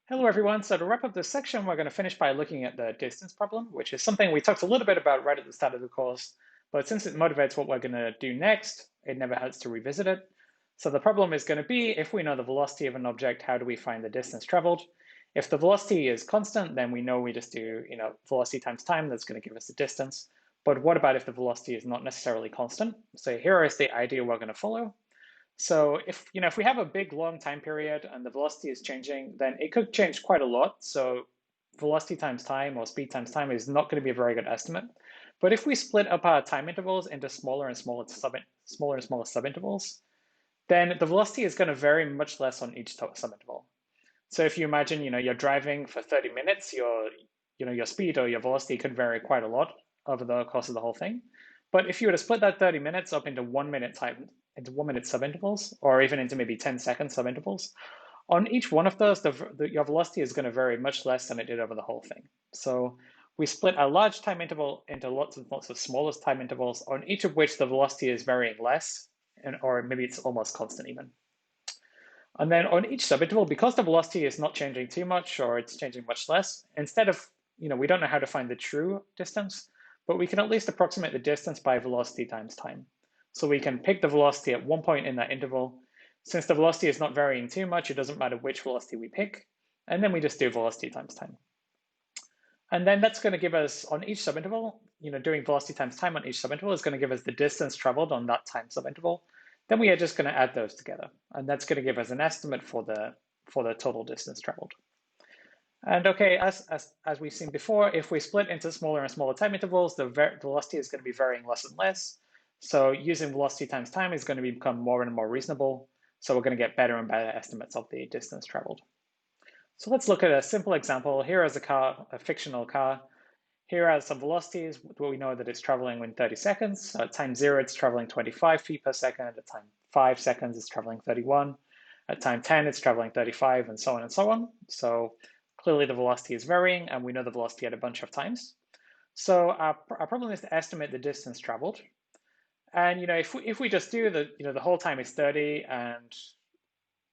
Hello, everyone. So to wrap up this section, we're going to finish by looking at the distance problem, which is something we talked a little bit about right at the start of the course. But since it motivates what we're going to do next, it never hurts to revisit it. So the problem is going to be, if we know the velocity of an object, how do we find the distance traveled? If the velocity is constant, then we know we just do, velocity times time. That's going to give us the distance. But what about if the velocity is not necessarily constant? So here is the idea we're going to follow. So if we have a big long time period and the velocity is changing, then it could change quite a lot. So velocity times time or speed times time is not going to be a very good estimate. But if we split up our time intervals into smaller and smaller subintervals, then the velocity is going to vary much less on each subinterval. So if you imagine, you're driving for 30 minutes, your speed or your velocity could vary quite a lot over the course of the whole thing. But if you were to split that 30 minutes up into 1 minute time, into 1 minute subintervals, or even into maybe 10-second subintervals, on each one of those, your velocity is going to vary much less than it did over the whole thing. So we split a large time interval into lots and lots of smaller time intervals, on each of which the velocity is varying less, or maybe it's almost constant even. And then on each subinterval, because the velocity is not changing too much or it's changing much less, instead of, we don't know how to find the true distance, but we can at least approximate the distance by velocity times time. So we can pick the velocity at one point in that interval. Since the velocity is not varying too much, it doesn't matter which velocity we pick. And then we just do velocity times time. And then that's going to give us on each subinterval, doing velocity times time on each subinterval is going to give us the distance traveled on that time subinterval. Then we are just going to add those together. And that's going to give us an estimate for the total distance traveled. And okay, as we've seen before, if we split into smaller and smaller time intervals, the velocity is going to be varying less and less. So using velocity times time is going to become more and more reasonable. So we're going to get better and better estimates of the distance traveled. So let's look at a simple example. Here is a car, a fictional car. Here are some velocities. We know that it's traveling in 30 seconds. So at time 0, it's traveling 25 feet per second. At time 5 seconds, it's traveling 31. At time 10, it's traveling 35, and so on and so on. So clearly the velocity is varying, and we know the velocity at a bunch of times. So our problem is to estimate the distance traveled. And if we just do the whole time is 30, and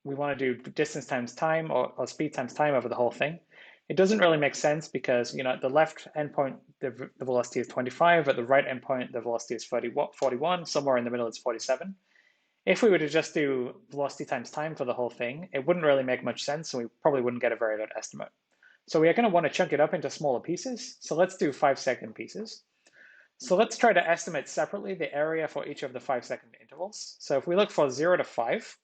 we want to do distance times time or speed times time over the whole thing, it doesn't really make sense because at the left endpoint, the velocity is 25. At the right endpoint, the velocity is 41. Somewhere in the middle, it's 47. If we were to just do velocity times time for the whole thing, it wouldn't really make much sense, and we probably wouldn't get a very good estimate. So we are going to want to chunk it up into smaller pieces. So let's do 5-second pieces. So let's try to estimate separately the area for each of the 5-second intervals. So if we look for 0 to 5,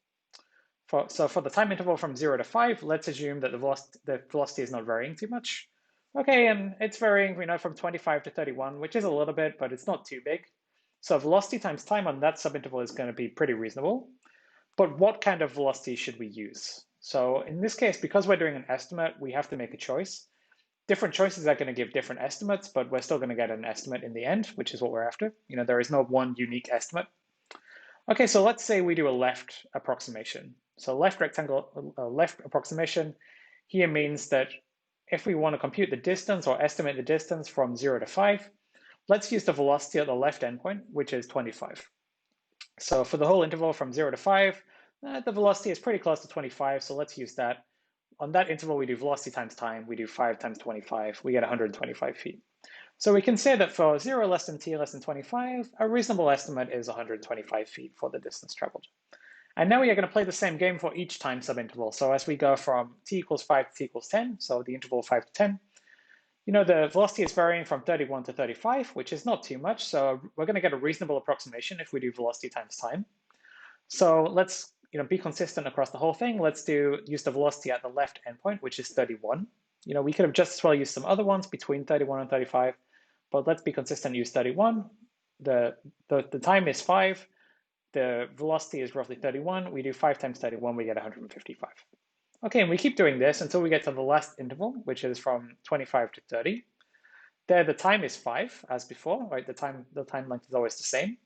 so for the time interval from 0 to 5, let's assume that the velocity is not varying too much. Okay, and it's varying, from 25 to 31, which is a little bit, but it's not too big. So velocity times time on that subinterval is going to be pretty reasonable. But what kind of velocity should we use? So in this case, because we're doing an estimate, we have to make a choice. Different choices are going to give different estimates, but we're still going to get an estimate in the end, which is what we're after. There is no one unique estimate. Okay, so let's say we do a left approximation. So left approximation here means that if we want to compute the distance or estimate the distance from 0 to 5, let's use the velocity at the left endpoint, which is 25. So for the whole interval from 0 to 5, the velocity is pretty close to 25, so let's use that. On that interval, we do velocity times time. We do 5 times 25. We get 125 feet. So we can say that for 0 less than t less than 25, a reasonable estimate is 125 feet for the distance traveled. And now we are going to play the same game for each time subinterval. So as we go from t equals 5 to t equals 10, so the interval 5 to 10, the velocity is varying from 31 to 35, which is not too much. So we're going to get a reasonable approximation if we do velocity times time. So let's be consistent across the whole thing. Let's use the velocity at the left endpoint, which is 31. We could have just as well used some other ones between 31 and 35, but let's be consistent, use 31. The time is 5. The velocity is roughly 31. We do 5 times 31, we get 155. Okay, and we keep doing this until we get to the last interval, which is from 25 to 30. There, the time is 5, as before, right? The time length is always the same.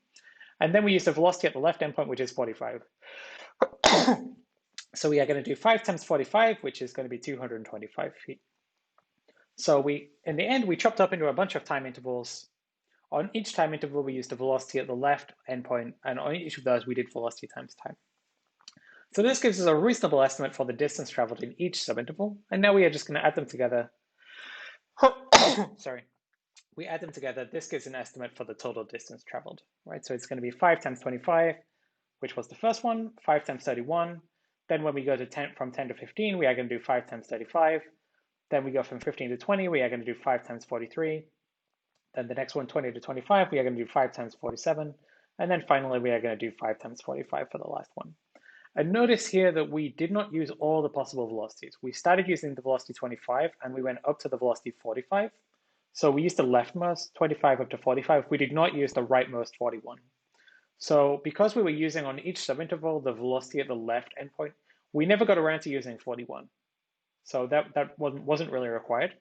And then we use the velocity at the left endpoint, which is 45. So we are going to do 5 times 45, which is going to be 225 feet. So in the end, we chopped up into a bunch of time intervals. On each time interval, we used the velocity at the left endpoint, and on each of those, we did velocity times time. So this gives us a reasonable estimate for the distance traveled in each subinterval. And now we are just going to add them together. Sorry. We add them together. This gives an estimate for the total distance traveled, right? So it's going to be 5 times 25, which was the first one, 5 times 31. Then when we go to 10, from 10 to 15, we are going to do 5 times 35. Then we go from 15 to 20, we are going to do 5 times 43. Then the next one, 20 to 25, we are going to do 5 times 47. And then finally, we are going to do 5 times 45 for the last one. And notice here that we did not use all the possible velocities. We started using the velocity 25 and we went up to the velocity 45. So we used the leftmost 25 up to 45. We did not use the rightmost 41. So because we were using on each subinterval the velocity at the left endpoint, we never got around to using 41. So that wasn't really required.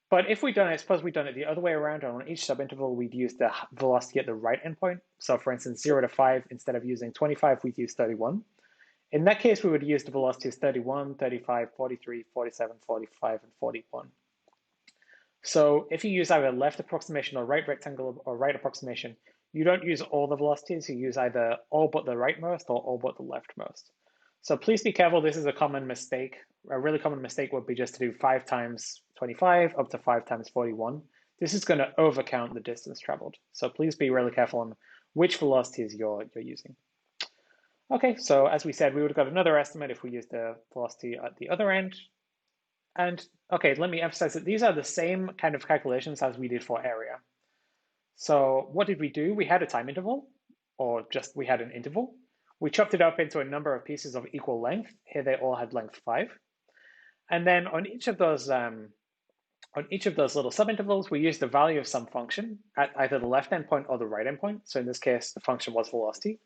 But if we'd done it, suppose we'd done it the other way around, and on each subinterval, we'd use the velocity at the right endpoint. So for instance, 0 to 5, instead of using 25, we'd use 31. In that case, we would use the velocities 31, 35, 43, 47, 45, and 41. So if you use either left approximation or right rectangle or right approximation, you don't use all the velocities, you use either all but the rightmost or all but the leftmost. So please be careful, this is a common mistake. A really common mistake would be just to do 5 times 25 up to 5 times 41. This is going to overcount the distance traveled. So please be really careful on which velocities you're using. Okay, so as we said, we would have got another estimate if we used the velocity at the other end. And okay, let me emphasize that these are the same kind of calculations as we did for area. So what did we do? We had a time interval, or just we had an interval. We chopped it up into a number of pieces of equal length. Here they all had length 5. And then on each of those little subintervals, we used the value of some function at either the left endpoint or the right endpoint. So in this case, the function was velocity.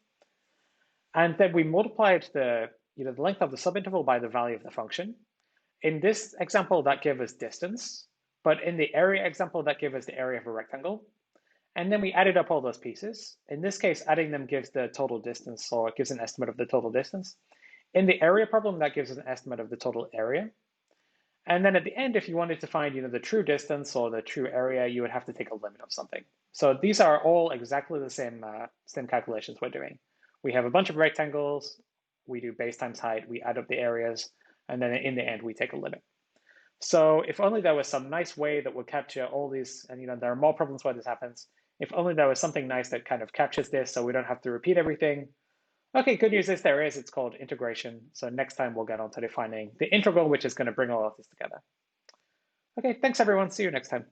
And then we multiplied the length of the subinterval by the value of the function. In this example, that gave us distance, but in the area example, that gave us the area of a rectangle. And then we added up all those pieces. In this case, adding them gives the total distance, so it gives an estimate of the total distance. In the area problem, that gives us an estimate of the total area. And then at the end, if you wanted to find the true distance or the true area, you would have to take a limit of something. So these are all exactly the same calculations we're doing. We have a bunch of rectangles, we do base times height, we add up the areas, and then in the end, we take a limit. So if only there was some nice way that would capture all these, and there are more problems where this happens. If only there was something nice that kind of captures this so we don't have to repeat everything. Okay, good news is there is, it's called integration. So next time we'll get on to defining the integral, which is going to bring all of this together. Okay, thanks everyone, see you next time.